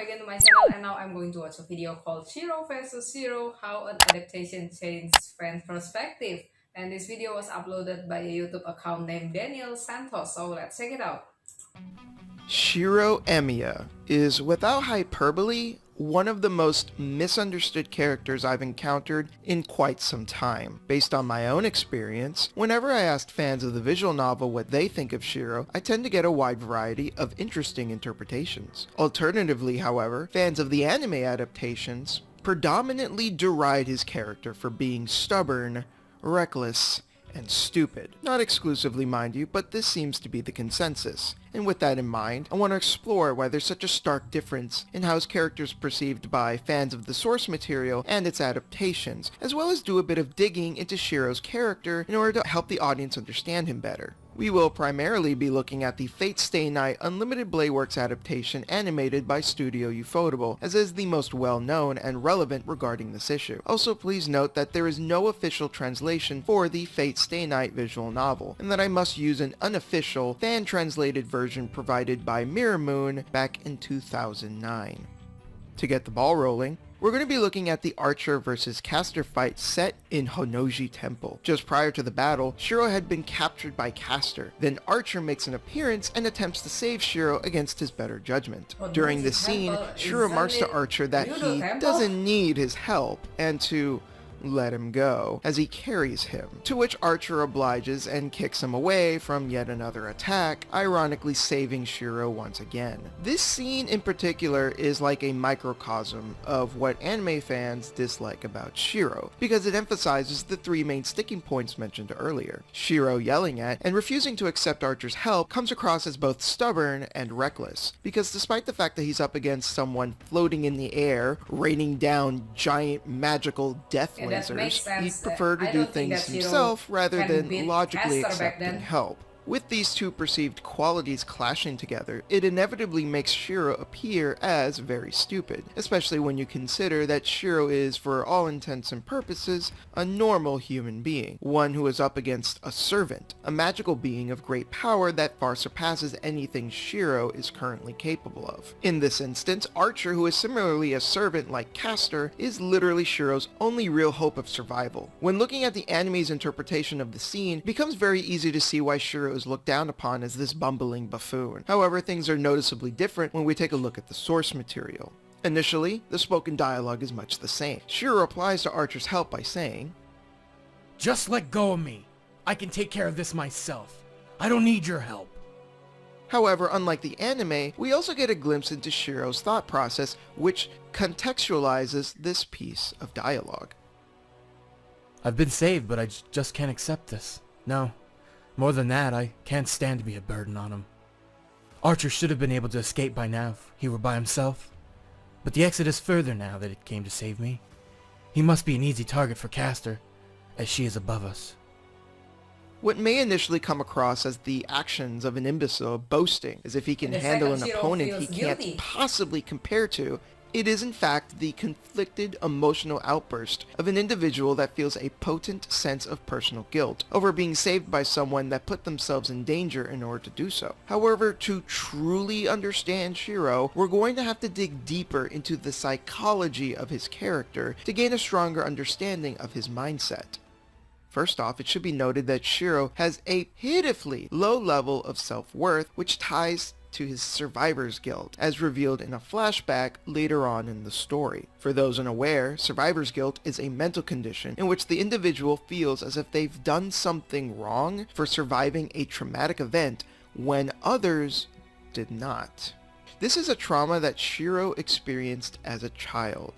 back into my channel, and now I'm going to watch a video called Shirou versus Shirou, how an adaptation changed fan perspective. And this video was uploaded by a YouTube account named Daniel Santos, so let's check it out. Shirou Emiya is, without hyperbole, one of the most misunderstood characters I've encountered in quite some time. Based on my own experience, whenever I asked fans of the visual novel what they think of Shirou, I tend to get a wide variety of interesting interpretations. Alternatively, however, fans of the anime adaptations predominantly deride his character for being stubborn, reckless, and stupid. Not exclusively, mind you, but this seems to be the consensus. And with that in mind, I want to explore why there's such a stark difference in how his character is perceived by fans of the source material and its adaptations, as well as do a bit of digging into Shirou's character in order to help the audience understand him better. We will primarily be looking at the Fate Stay Night Unlimited Blade Works adaptation animated by Studio Ufotable, as is the most well-known and relevant regarding this issue. Also, please note that there is no official translation for the Fate Stay Night visual novel, and that I must use an unofficial, fan-translated version provided by Mirror Moon back in 2009. To get the ball rolling, we're going to be looking at the Archer versus Caster fight set in Honnoji Temple. Just prior to the battle, Shirou had been captured by Caster. Then Archer makes an appearance and attempts to save Shirou against his better judgment. During this scene, Shirou remarks to Archer that he doesn't need his help and to let him go as he carries him, to which Archer obliges and kicks him away from yet another attack, ironically saving Shirou once again. This scene in particular is like a microcosm of what anime fans dislike about Shirou, because it emphasizes the three main sticking points mentioned earlier. Shirou yelling at and refusing to accept Archer's help comes across as both stubborn and reckless, because despite the fact that he's up against someone floating in the air, raining down giant magical death lasers, he'd prefer to do things himself rather than logically accepting help. With these two perceived qualities clashing together, it inevitably makes Shirou appear as very stupid, especially when you consider that Shirou is, for all intents and purposes, a normal human being, one who is up against a servant, a magical being of great power that far surpasses anything Shirou is currently capable of. In this instance, Archer, who is similarly a servant like Caster, is literally Shirou's only real hope of survival. When looking at the anime's interpretation of the scene, it becomes very easy to see why Shirou is looked down upon as this bumbling buffoon. However, things are noticeably different when we take a look at the source material. Initially, the spoken dialogue is much the same. Shirou replies to Archer's help by saying, "Just let go of me. I can take care of this myself. I don't need your help." However, unlike the anime, we also get a glimpse into Shirou's thought process, which contextualizes this piece of dialogue. I've been saved, but I just can't accept this. No. More than that, I can't stand to be a burden on him. Archer should have been able to escape by now if he were by himself. But the exit is further now that it came to save me. He must be an easy target for Caster, as she is above us. What may initially come across as the actions of an imbecile boasting, as if he can handle an opponent he can't possibly compare to, it is in fact the conflicted emotional outburst of an individual that feels a potent sense of personal guilt over being saved by someone that put themselves in danger in order to do so. However, to truly understand Shirou, we're going to have to dig deeper into the psychology of his character to gain a stronger understanding of his mindset. First off, it should be noted that Shirou has a pitifully low level of self-worth, which ties to his survivor's guilt, as revealed in a flashback later on in the story. For those unaware, survivor's guilt is a mental condition in which the individual feels as if they've done something wrong for surviving a traumatic event when others did not. This is a trauma that Shirou experienced as a child.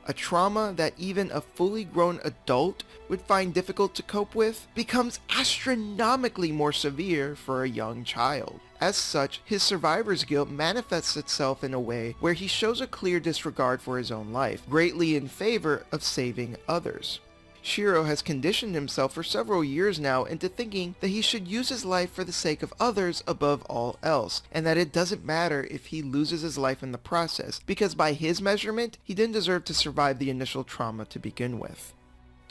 A trauma that even a fully grown adult would find difficult to cope with becomes astronomically more severe for a young child. As such, his survivor's guilt manifests itself in a way where he shows a clear disregard for his own life, greatly in favor of saving others. Shirou has conditioned himself for several years now into thinking that he should use his life for the sake of others above all else, and that it doesn't matter if he loses his life in the process, because by his measurement, he didn't deserve to survive the initial trauma to begin with.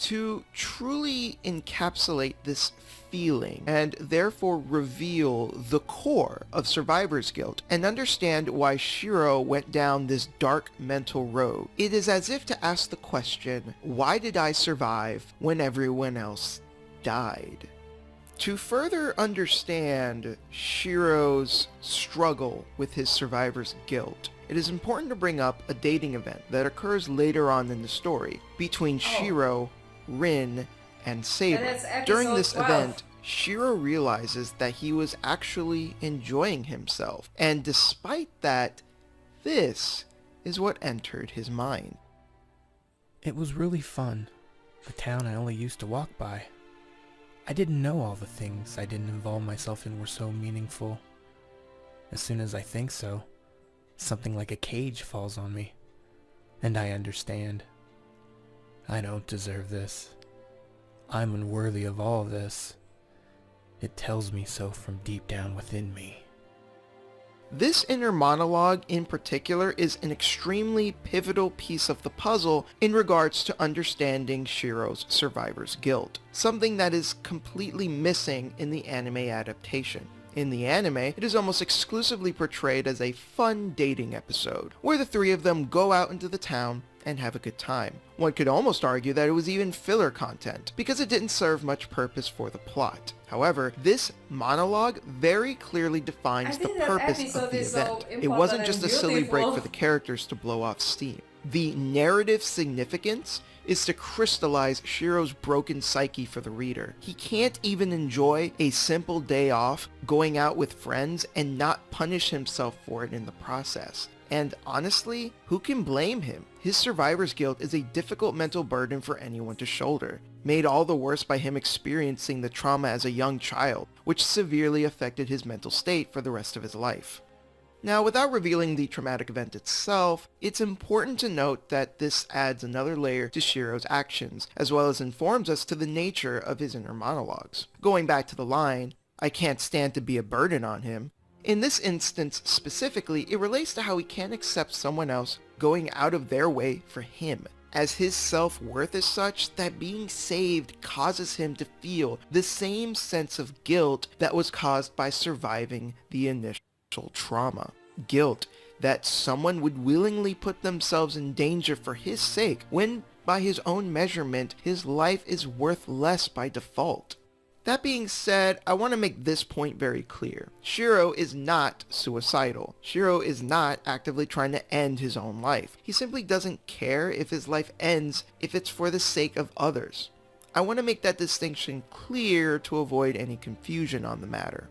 To truly encapsulate this feeling and therefore reveal the core of survivor's guilt and understand why Shirou went down this dark mental road, it is as if to ask the question, why did I survive when everyone else died? To further understand Shirou's struggle with his survivor's guilt, it is important to bring up a dating event that occurs later on in the story between Shirou, Rin, and Saber. that's episode During this 12. event, Shirou realizes that he was actually enjoying himself, and despite that, this is what entered his mind. It was really fun. The town I only used to walk by. I didn't know all the things I didn't involve myself in were so meaningful. As soon as I think so, something like a cage falls on me. And I understand. I don't deserve this. I'm unworthy of all this. It tells me so from deep down within me. This inner monologue in particular is an extremely pivotal piece of the puzzle in regards to understanding Shirou's survivor's guilt, something that is completely missing in the anime adaptation. In the anime, it is almost exclusively portrayed as a fun dating episode, where the three of them go out into the town and have a good time. One could almost argue that it was even filler content, because it didn't serve much purpose for the plot. However, this monologue very clearly defines the purpose of the event. It wasn't just a silly break for the characters to blow off steam. The narrative significance is to crystallize Shirou's broken psyche for the reader. He can't even enjoy a simple day off, going out with friends, and not punish himself for it in the process. And honestly, who can blame him? His survivor's guilt is a difficult mental burden for anyone to shoulder, made all the worse by him experiencing the trauma as a young child, which severely affected his mental state for the rest of his life. Now, without revealing the traumatic event itself, it's important to note that this adds another layer to Shirou's actions, as well as informs us to the nature of his inner monologues. Going back to the line, "I can't stand to be a burden on him," in this instance specifically, it relates to how he can't accept someone else going out of their way for him, as his self-worth is such that being saved causes him to feel the same sense of guilt that was caused by surviving the initial trauma. Guilt that someone would willingly put themselves in danger for his sake when, by his own measurement, his life is worth less by default. That being said, I want to make this point very clear. Shirou is not suicidal. Shirou is not actively trying to end his own life. He simply doesn't care if his life ends if it's for the sake of others. I want to make that distinction clear to avoid any confusion on the matter.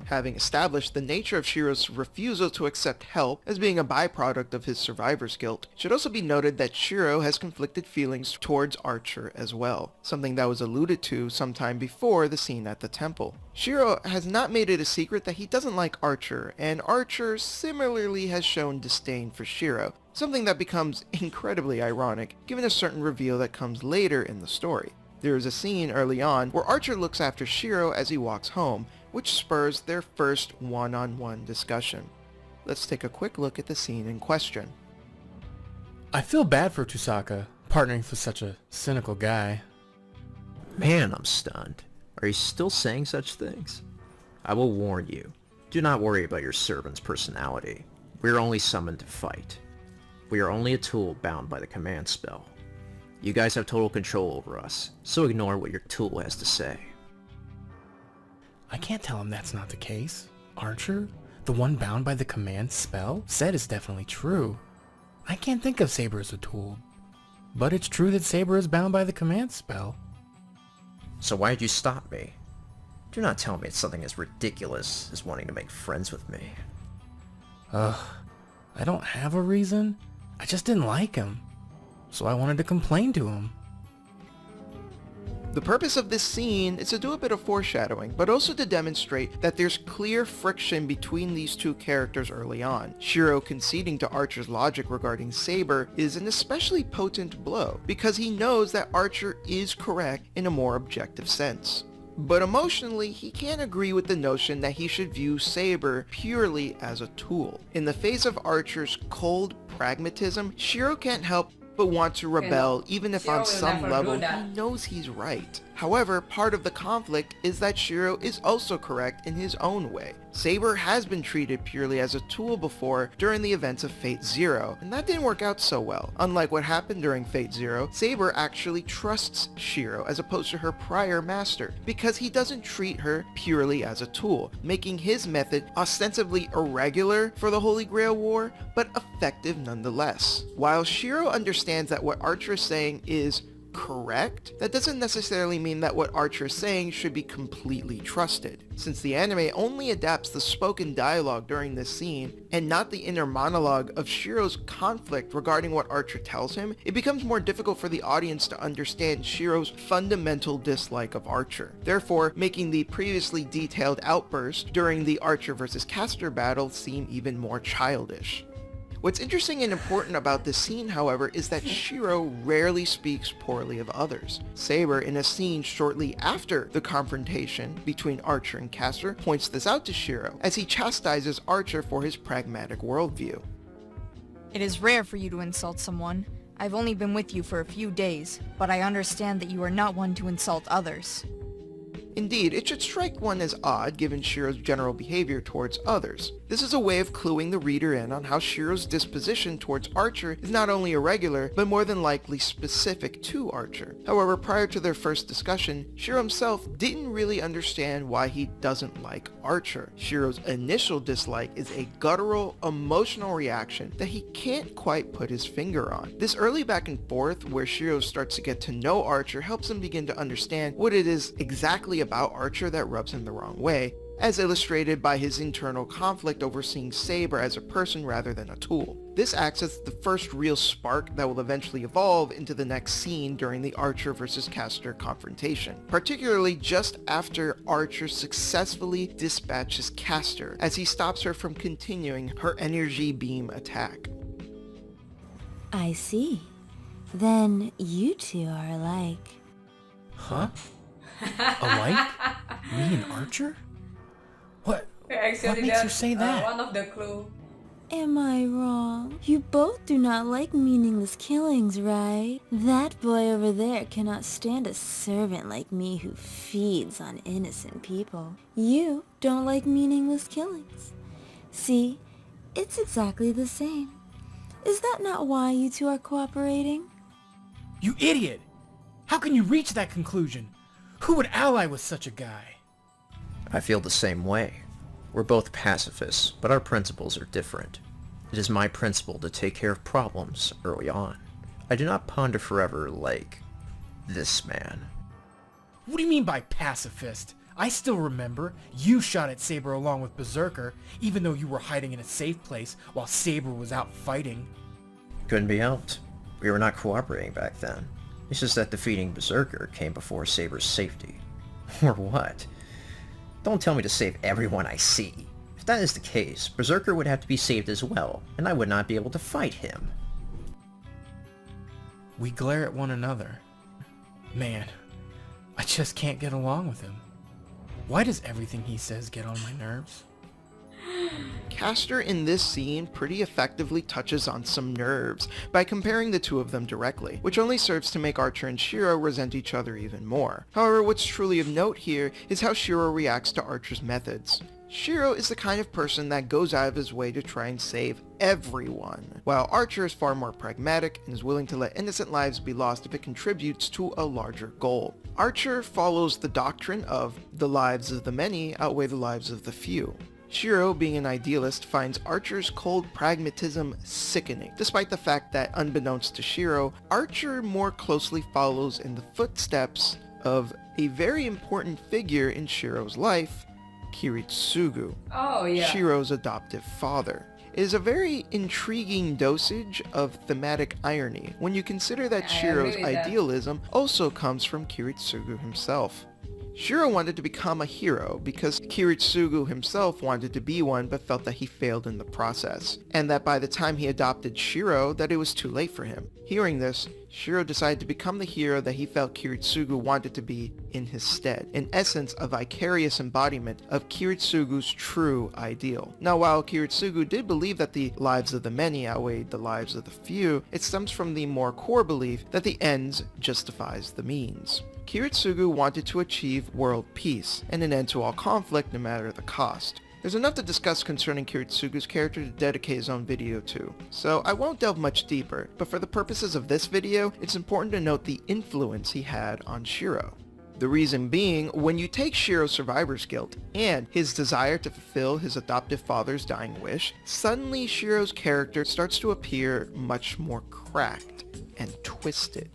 Having established the nature of Shirou's refusal to accept help as being a byproduct of his survivor's guilt, it should also be noted that Shirou has conflicted feelings towards Archer as well, something that was alluded to sometime before the scene at the temple. Shirou has not made it a secret that he doesn't like Archer, and Archer similarly has shown disdain for Shirou, something that becomes incredibly ironic given a certain reveal that comes later in the story. There is a scene early on where Archer looks after Shirou as he walks home, which spurs their first one-on-one discussion. Let's take a quick look at the scene in question. I feel bad for Tusaka, partnering with such a cynical guy. Man, I'm stunned. Are you still saying such things? I will warn you. Do not worry about your servant's personality. We are only summoned to fight. We are only a tool bound by the command spell. You guys have total control over us, so ignore what your tool has to say. I can't tell him that's not the case. Archer, the one bound by the command spell, said it's definitely true. I can't think of Saber as a tool. But it's true that Saber is bound by the command spell. So why did you stop me? Do not tell me it's something as ridiculous as wanting to make friends with me. I don't have a reason. I just didn't like him. So I wanted to complain to him. The purpose of this scene is to do a bit of foreshadowing, but also to demonstrate that there's clear friction between these two characters early on. Shirou conceding to Archer's logic regarding Saber is an especially potent blow, because he knows that Archer is correct in a more objective sense. But emotionally, he can't agree with the notion that he should view Saber purely as a tool. In the face of Archer's cold pragmatism, Shirou can't help but want to rebel even if Shirou on will some never do level he that. knows he's right. However, part of the conflict is that Shirou is also correct in his own way. Saber has been treated purely as a tool before during the events of Fate Zero, and that didn't work out so well. Unlike what happened during Fate Zero, Saber actually trusts Shirou as opposed to her prior master, because he doesn't treat her purely as a tool, making his method ostensibly irregular for the Holy Grail War, but effective nonetheless. While Shirou understands that what Archer is saying is correct, that doesn't necessarily mean that what Archer is saying should be completely trusted. Since the anime only adapts the spoken dialogue during this scene, and not the inner monologue of Shirou's conflict regarding what Archer tells him, it becomes more difficult for the audience to understand Shirou's fundamental dislike of Archer, therefore making the previously detailed outburst during the Archer vs. Castor battle seem even more childish. What's interesting and important about this scene, however, is that Shirou rarely speaks poorly of others. Saber, in a scene shortly after the confrontation between Archer and Castor, points this out to Shirou as he chastises Archer for his pragmatic worldview. It is rare for you to insult someone. I've only been with you for a few days, but I understand that you are not one to insult others. Indeed, it should strike one as odd given Shirou's general behavior towards others. This is a way of cluing the reader in on how Shirou's disposition towards Archer is not only irregular, but more than likely specific to Archer. However, prior to their first discussion, Shirou himself didn't really understand why he doesn't like Archer. Shirou's initial dislike is a guttural, emotional reaction that he can't quite put his finger on. This early back and forth where Shirou starts to get to know Archer helps him begin to understand what it is exactly about Archer that rubs him the wrong way, as illustrated by his internal conflict over seeing Saber as a person rather than a tool. This acts as the first real spark that will eventually evolve into the next scene during the Archer vs. Castor confrontation, particularly just after Archer successfully dispatches Castor as he stops her from continuing her energy beam attack. I see. Then you two are alike. Huh? Alike? Me and Archer? What Actually, makes that's you say that? one of the clue. Am I wrong? You both do not like meaningless killings, right? That boy over there cannot stand a servant like me who feeds on innocent people. You don't like meaningless killings. See, it's exactly the same. Is that not why you two are cooperating? You idiot! How can you reach that conclusion? Who would ally with such a guy? I feel the same way. We're both pacifists, but our principles are different. It is my principle to take care of problems early on. I do not ponder forever like this man. What do you mean by pacifist? I still remember you shot at Saber along with Berserker, even though you were hiding in a safe place while Saber was out fighting. Couldn't be helped. We were not cooperating back then. It's just that defeating Berserker came before Saber's safety. Or what? Don't tell me to save everyone I see. If that is the case, Berserker would have to be saved as well, and I would not be able to fight him. We glare at one another. Man, I just can't get along with him. Why does everything he says get on my nerves? Castor in this scene pretty effectively touches on some nerves by comparing the two of them directly, which only serves to make Archer and Shirou resent each other even more. However, what's truly of note here is how Shirou reacts to Archer's methods. Shirou is the kind of person that goes out of his way to try and save everyone, while Archer is far more pragmatic and is willing to let innocent lives be lost if it contributes to a larger goal. Archer follows the doctrine of the lives of the many outweigh the lives of the few. Shirou, being an idealist, finds Archer's cold pragmatism sickening, despite the fact that, unbeknownst to Shirou, Archer more closely follows in the footsteps of a very important figure in Shirou's life, Kiritsugu, Oh yeah. Shirou's adoptive father. It is a very intriguing dosage of thematic irony when you consider that I agree Shirou's with that. idealism also comes from Kiritsugu himself. Shirou wanted to become a hero because Kiritsugu himself wanted to be one but felt that he failed in the process, and that by the time he adopted Shirou that it was too late for him. Hearing this, Shirou decided to become the hero that he felt Kiritsugu wanted to be in his stead, in essence a vicarious embodiment of Kiritsugu's true ideal. Now while Kiritsugu did believe that the lives of the many outweighed the lives of the few, it stems from the more core belief that the ends justifies the means. Kiritsugu wanted to achieve world peace and an end to all conflict no matter the cost. There's enough to discuss concerning Kiritsugu's character to dedicate his own video to, so I won't delve much deeper, but for the purposes of this video, it's important to note the influence he had on Shirou. The reason being, when you take Shirou's survivor's guilt and his desire to fulfill his adoptive father's dying wish, suddenly Shirou's character starts to appear much more cracked and twisted.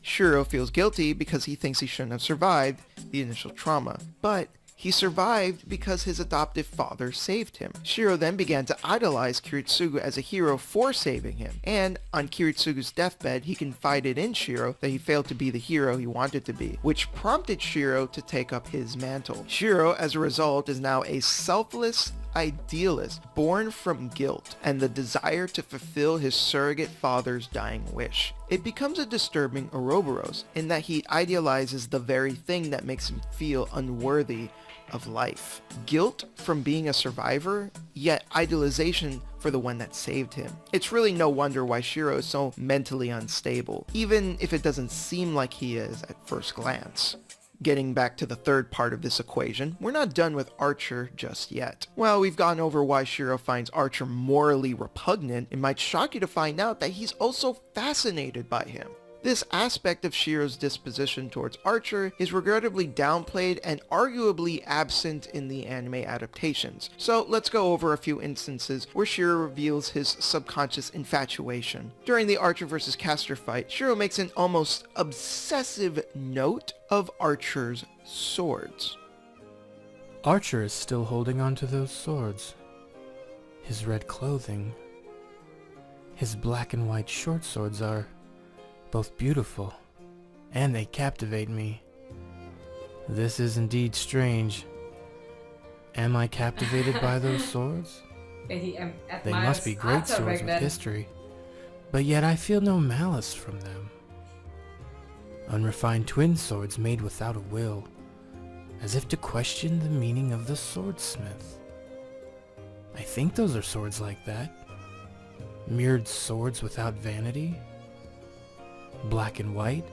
Shirou feels guilty because he thinks he shouldn't have survived the initial trauma, but he survived because his adoptive father saved him. Shirou then began to idolize Kiritsugu as a hero for saving him, and on Kiritsugu's deathbed he confided in Shirou that he failed to be the hero he wanted to be, which prompted Shirou to take up his mantle. Shirou, as a result, is now a selfless idealist born from guilt and the desire to fulfill his surrogate father's dying wish. It becomes a disturbing Ouroboros in that he idealizes the very thing that makes him feel unworthy of life. Guilt from being a survivor, yet idealization for the one that saved him. It's really no wonder why Shirou is so mentally unstable, even if it doesn't seem like he is at first glance. Getting back to the third part of this equation, we're not done with Archer just yet. While we've gone over why Shirou finds Archer morally repugnant, it might shock you to find out that he's also fascinated by him. This aspect of Shirou's disposition towards Archer is regrettably downplayed and arguably absent in the anime adaptations. So let's go over a few instances where Shirou reveals his subconscious infatuation. During the Archer vs. Caster fight, Shirou makes an almost obsessive note of Archer's swords. Archer is still holding on to those swords. His red clothing. His black and white short swords are both beautiful, and they captivate me. This is indeed strange. Am I captivated by those swords? They must be great swords with history, but yet I feel no malice from them. Unrefined twin swords made without a will, as if to question the meaning of the swordsmith. I think those are swords like that. Mirrored swords without vanity. Black and white,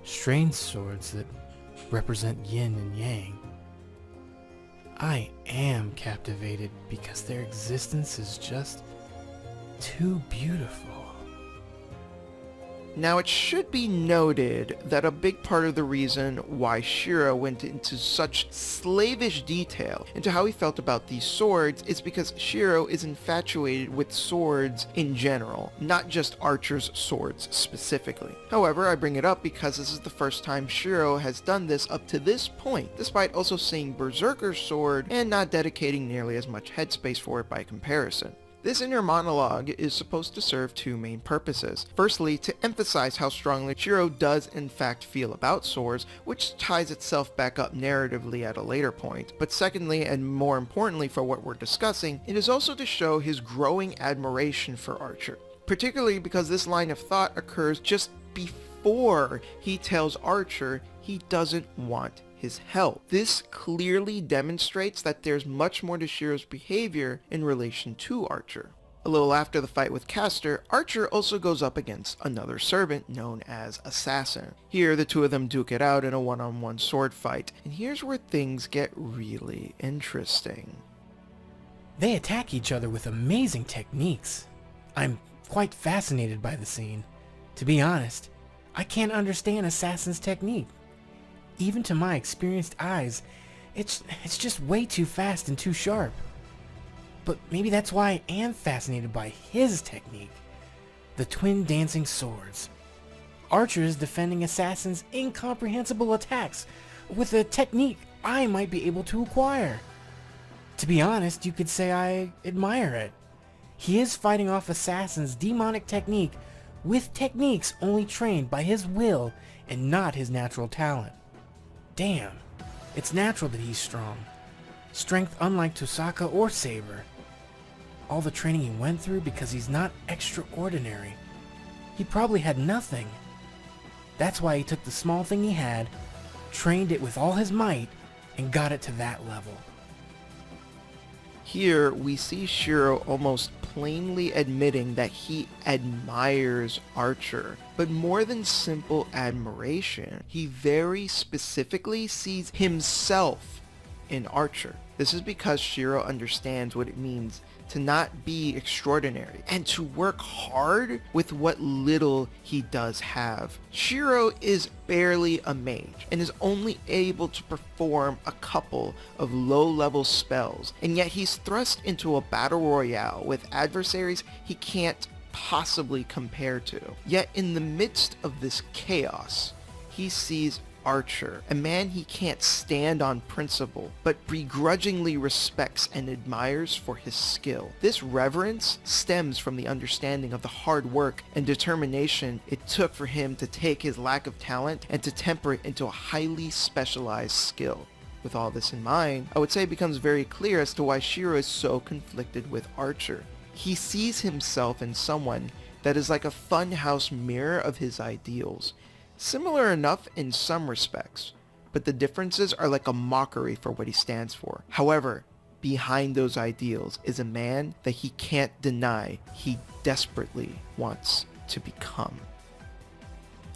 strange swords that represent yin and yang. I am captivated because their existence is just too beautiful. Now it should be noted that a big part of the reason why Shirou went into such slavish detail into how he felt about these swords is because Shirou is infatuated with swords in general, not just Archer's swords specifically. However, I bring it up because this is the first time Shirou has done this up to this point, despite also seeing Berserker's sword and not dedicating nearly as much headspace for it by comparison. This inner monologue is supposed to serve two main purposes. Firstly, to emphasize how strongly Shirou does in fact feel about swords, which ties itself back up narratively at a later point. But secondly, and more importantly for what we're discussing, it is also to show his growing admiration for Archer. Particularly because this line of thought occurs just before he tells Archer he doesn't want his help. This clearly demonstrates that there's much more to Shirou's behavior in relation to Archer. A little after the fight with Caster, Archer also goes up against another servant known as Assassin. Here the two of them duke it out in a one-on-one sword fight, and here's where things get really interesting. They attack each other with amazing techniques. I'm quite fascinated by the scene. To be honest, I can't understand Assassin's technique. Even to my experienced eyes, it's just way too fast and too sharp. But maybe that's why I am fascinated by his technique. The twin dancing swords. Archer is defending Assassin's incomprehensible attacks with a technique I might be able to acquire. To be honest, you could say I admire it. He is fighting off Assassin's demonic technique with techniques only trained by his will and not his natural talent. Damn, it's natural that he's strong. Strength unlike Tosaka or Saber. All the training he went through because he's not extraordinary. He probably had nothing. That's why he took the small thing he had, trained it with all his might, and got it to that level. Here, we see Shirou almost plainly admitting that he admires Archer. But more than simple admiration, he very specifically sees himself in Archer. This is because Shirou understands what it means to not be extraordinary and to work hard with what little he does have. Shirou is barely a mage and is only able to perform a couple of low-level spells, and yet he's thrust into a battle royale with adversaries he can't possibly compare to. Yet in the midst of this chaos, he sees Archer, a man he can't stand on principle, but begrudgingly respects and admires for his skill. This reverence stems from the understanding of the hard work and determination it took for him to take his lack of talent and to temper it into a highly specialized skill. With all this in mind, I would say it becomes very clear as to why Shirou is so conflicted with Archer. He sees himself in someone that is like a funhouse mirror of his ideals, similar enough in some respects, but the differences are like a mockery for what he stands for. However, behind those ideals is a man that he can't deny he desperately wants to become.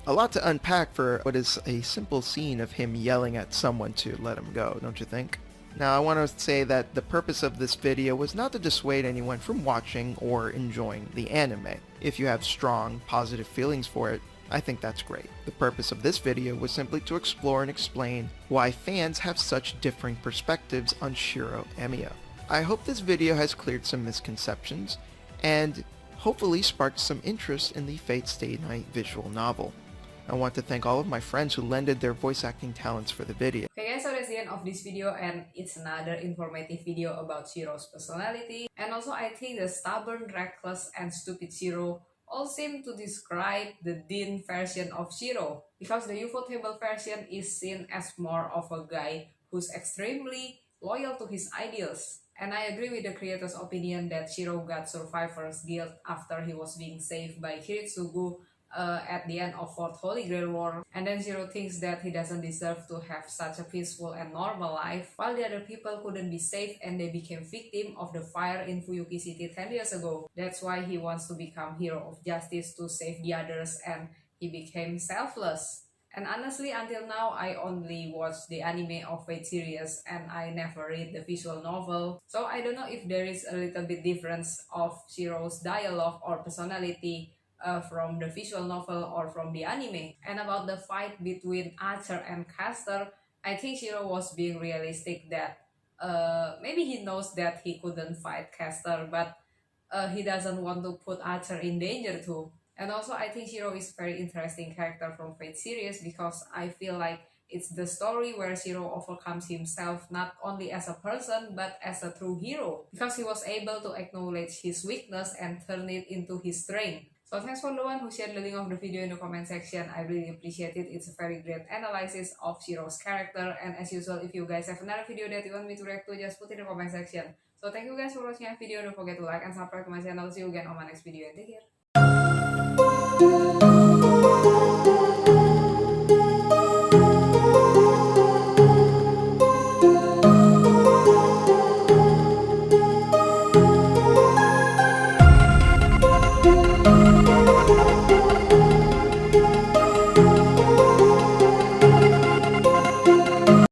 A lot to unpack for what is a simple scene of him yelling at someone to let him go, don't you think? Now, I want to say that the purpose of this video was not to dissuade anyone from watching or enjoying the anime. If you have strong, positive feelings for it, I think that's great. The purpose of this video was simply to explore and explain why fans have such differing perspectives on Shirou Emiya. I hope this video has cleared some misconceptions and hopefully sparked some interest in the Fate Stay Night visual novel. I want to thank all of my friends who lended their voice acting talents for the video. Okay guys, so that's the end of this video, and it's another informative video about Shirou's personality. And also I think the stubborn, reckless, and stupid Shirou all seem to describe the Dean version of Shirou, because the Ufotable version is seen as more of a guy who's extremely loyal to his ideals. And I agree with the creator's opinion that Shirou got survivor's guilt after he was being saved by Kiritsugu at the end of Fourth Holy Grail War, and then Shirou thinks that he doesn't deserve to have such a peaceful and normal life, while the other people couldn't be saved and they became victim of the fire in Fuyuki City 10 years ago. That's why he wants to become hero of justice to save the others, and he became selfless. And honestly, until now, I only watched the anime of Fate series and I never read the visual novel. So I don't know if there is a little bit difference of Shirou's dialogue or personality from the visual novel or from the anime. And about the fight between Archer and Caster, I think Shirou was being realistic that maybe he knows that he couldn't fight Caster, but he doesn't want to put Archer in danger too. And also I think Shirou is a very interesting character from Fate series, because I feel like it's the story where Shirou overcomes himself not only as a person but as a true hero, because he was able to acknowledge his weakness and turn it into his strength. So thanks for the one who shared the link of the video in the comment section. I really appreciate it. It's a very great analysis of Shirou's character. And as usual, if you guys have another video that you want me to react to, just put in the comment section. So thank you guys for watching my video. Don't forget to like and subscribe to my channel. See you again on my next video, and take care.